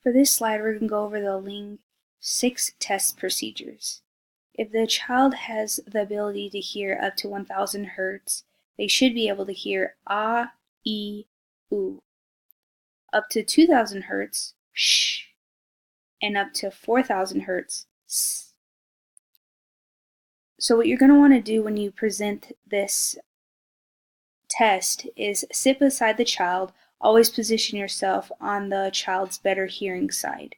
For this slide, we're going to go over the Ling 6 test procedures. If the child has the ability to hear up to 1000 hertz, they should be able to hear ah, e, oo. Up to 2000 hertz, sh, and up to 4000 hertz, s. So what you're going to want to do when you present this test is sit beside the child. Always position yourself on the child's better hearing side.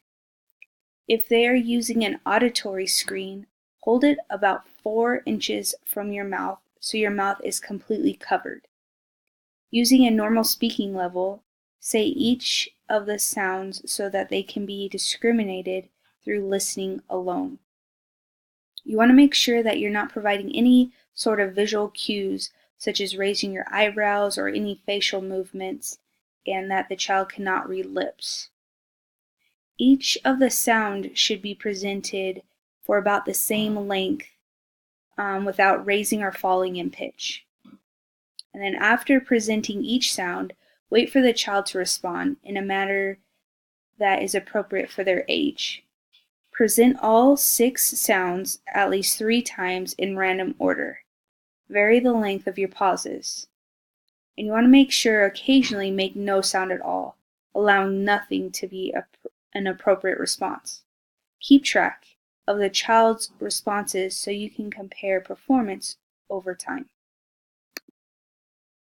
If they are using an auditory screen, hold it about 4 inches from your mouth so your mouth is completely covered. Using a normal speaking level, say each of the sounds so that they can be discriminated through listening alone. You want to make sure that you're not providing any sort of visual cues, such as raising your eyebrows or any facial movements, and that the child cannot read lips. Each of the sound should be presented for about the same length without raising or falling in pitch. And then after presenting each sound, wait for the child to respond in a manner that is appropriate for their age. Present all 6 sounds at least 3 times in random order. Vary the length of your pauses. And you want to make sure occasionally make no sound at all, allowing nothing to be an appropriate response. Keep track of the child's responses so you can compare performance over time.